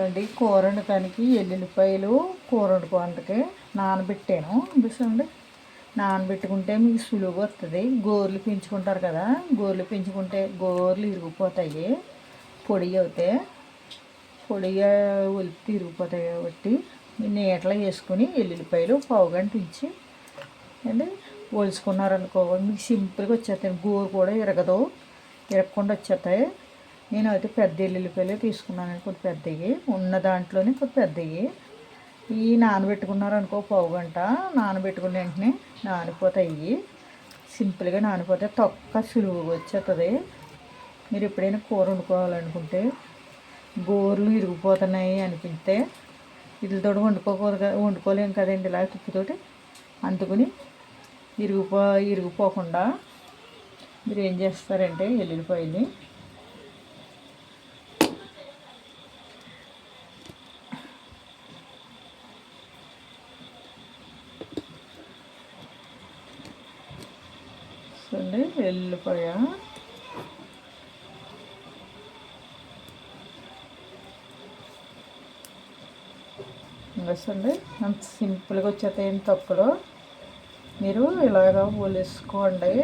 అండి కూర వండటానికి ఎల్లుల్లిపాయలు కూర వండుకోవడానికి నానబెట్టాను. చూసండి, నానబెట్టుకుంటే మీకు సులువుగా వస్తుంది. గోర్లు పెంచుకుంటారు కదా, గోర్లు పెంచుకుంటే గోర్లు ఇరిగిపోతాయి. పొడి అవుతాయి, పొడిగా ఒలిపితే ఇరిగిపోతాయి. కాబట్టి నీటలో వేసుకుని ఎల్లుల్లిపాయలు పావుగంట ఉంచి అండి ఒలుచుకున్నారనుకో మీకు సింపుల్గా వచ్చేస్తాయి. గోరు కూడా ఇరగకుండా వచ్చేస్తాయి. నేను అయితే పెద్ద ఎల్లుల్లిపాయలు తీసుకున్నాను, కొద్ది పెద్దవి ఉన్న దాంట్లోనే కొద్ది పెద్దవి. ఈ నానబెట్టుకున్నారనుకో పావుగంట, నానబెట్టుకున్న వెంటనే నానిపోతాయి. సింపుల్గా నానిపోతాయి, తొక్క సులువుగా వచ్చేస్తుంది. మీరు ఎప్పుడైనా కూర వండుకోవాలనుకుంటే గోర్లు ఇరిగిపోతున్నాయి అనిపిస్తే వీటితో వండుకోలేము కదండి, ఇలా తుప్పుతోటి. అందుకని ఇరిగిపోకుండా మీరు ఏం చేస్తారంటే ఎల్లుల్లిపాయలు వెల్లుల్లిపాయ వేసండి. అంత సింపుల్గా వచ్చేస్తాయండి తొక్కలు. మీరు ఇలాగా ఒలుసుకోండి,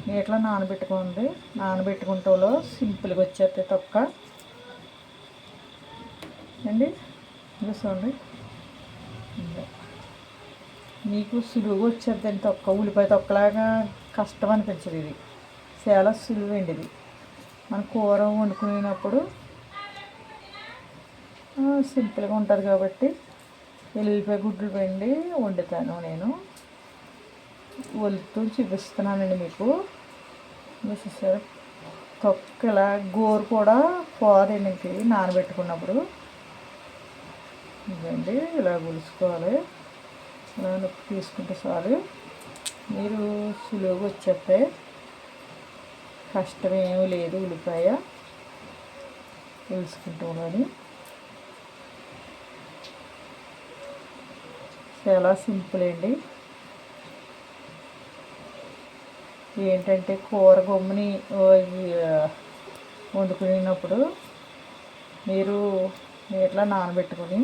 నీటిలో నానబెట్టుకోండి. నానబెట్టుకుంటూలో సింపుల్గా వచ్చేస్తాయి తొక్క అండి. చూసుకోండి, మీకు సులువుగా వచ్చేద్దండి తొక్క. ఉల్లిపాయ తొక్కలాగా కష్టం అనిపించదు, ఇది చాలా సులువండి. ఇది మన కూర వండుకునేటప్పుడు సింపుల్గా ఉంటుంది కాబట్టి ఎల్లుల్లిపాయ గుడ్లు పిండి వండుతాను నేను. ఒలుతూ చూపిస్తున్నానండి మీకు. చూసారు తొక్క ఇలా గోరు కూడా పోదండి నానబెట్టుకున్నప్పుడు. ఇదండి ఇలా ఒలుసుకోవాలి. ఇలా నొప్పి తీసుకుంటే చాలు, మీరు సులువుగా వచ్చేస్తాయి. కష్టమేమీ లేదు. ఉల్లిపాయ ఒలుసుకుంటాం కానీ చాలా సింపుల్ అండి. ఏంటంటే కూర గమ్ముని వండుకునేటప్పుడు మీరు నీటిలో నానబెట్టుకొని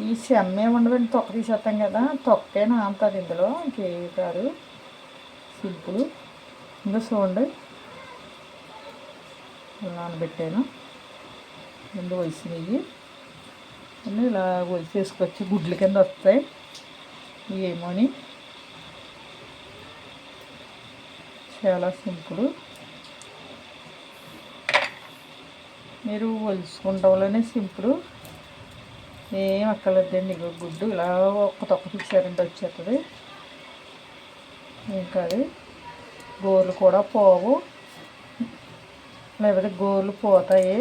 ఈ చెమ్మే ఉండబెట్టి తొక్క తీసేస్తాం కదా, తొక్కే నానుతుంది ఇందులో, ఇంకేమి కాదు. సింపుల్. ఇంకా చూడండి, నానబెట్టాను. ముందు వలిసినవి అన్నీ ఇలా ఒలిచేసుకొచ్చి గుడ్ల కింద వస్తాయి. ఏమోని చాలా సింపుల్. మీరు ఒలుచుకుంటాంలోనే సింపుల్, ఏం అక్కర్లేదండి. గుడ్డు ఇలా ఒక్క తొక్క తీసారంటే వచ్చేస్తుంది. ఇంకా అది గోర్లు కూడా పోవు, లేకపోతే గోర్లు పోతాయి,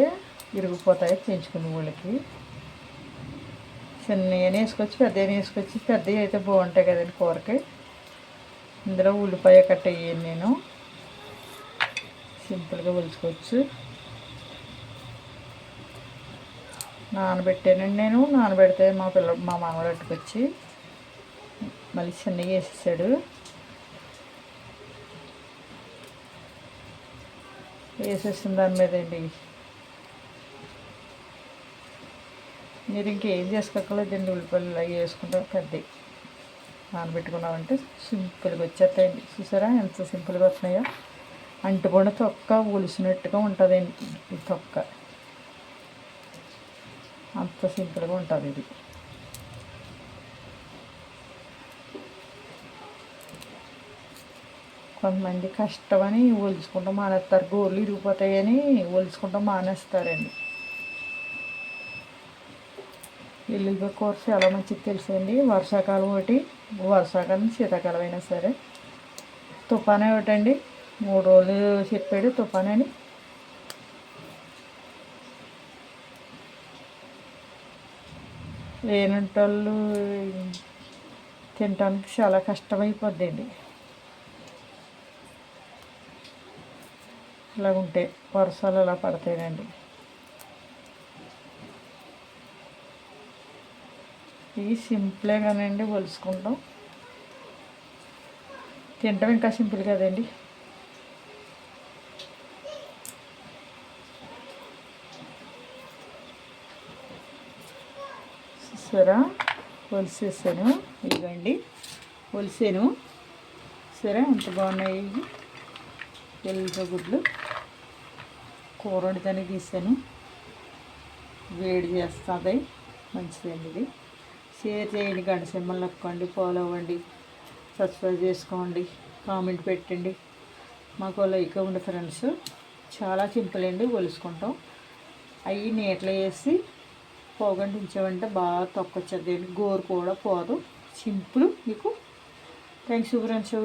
ఇరిగిపోతాయి పెంచుకునే వాళ్ళకి. చిన్నవి వేసుకొచ్చి పెద్దవి వేసుకొచ్చి, పెద్దవి అయితే బాగుంటాయి కదండి కూరకి. ఇందులో ఉల్లిపాయ కట్ట వేయను నేను, సింపుల్గా ఒలుచుకోవచ్చు. నానబెట్టానండి నేను. నానబెడితే మా మామూలు అట్టుకొచ్చి మళ్ళీ చిన్నగా వేసేసాడు. వేసేసిన దాని మీద అండి మీరు ఇంకేం చేసుకోలేదండి. ఉల్లిపాయలు ఇలా వేసుకుంటాం, పెద్దవి నానబెట్టుకున్నామంటే సింపుల్గా వచ్చేస్తాయండి. చూసారా ఎంత సింపుల్గా వస్తున్నాయో. అంటుకుండా తొక్క ఒలిసినట్టుగా ఉంటుందండి ఈ తొక్క, అంత సింపుల్గా ఉంటుంది ఇది. కొంతమంది కష్టమని ఒలుచుకుంటూ మానేస్తారు, గోర్లు ఇరిగిపోతాయని ఒలుచుకుంటూ మానేస్తారండి. ఎల్లుల్లిపాయ కూర చాలా మంచిది తెలుసండి. వర్షాకాలం ఒకటి, వర్షాకాలం శీతాకాలం అయినా సరే. తుఫానే ఒకటండి, 3 రోజులు చెప్పాడు తుఫాన్ అని. లేనంటోళ్ళు తినటానికి చాలా కష్టమైపోద్దండి ఇలాగుంటే. వర్షాలు అలా పడతాయండి. ఇవి సింపులే కానండి, ఒలుచుకుంటాం. తింటాం ఇంకా సింపుల్ కదండి. సరే ఒలిసేసాను. ఇదిగండి ఒలిసాను. సరే ఎంత బాగున్నాయి ఇవి ఎల్లిపాయ గుడ్లు. కూర వండుతానే తీసాను. వేడి చేస్తుంది, మంచిదండి ఇది. షేర్ చేయండి, గంట సింబల్ నొక్కండి, ఫాలో అవ్వండి, సబ్స్క్రైబ్ చేసుకోండి, కామెంట్ పెట్టండి. మాకు లైక్ అవ్వండి ఫ్రెండ్స్. చాలా సింపుల్ అండి, ఒలుసుకుంటాం. అవి నీటిలో వేసి పోగంట ఉంచామంటే బాగా తొక్కొచ్చేది. గోరు కూడా పోదు. సింపుల్ మీకు. Thanks friends.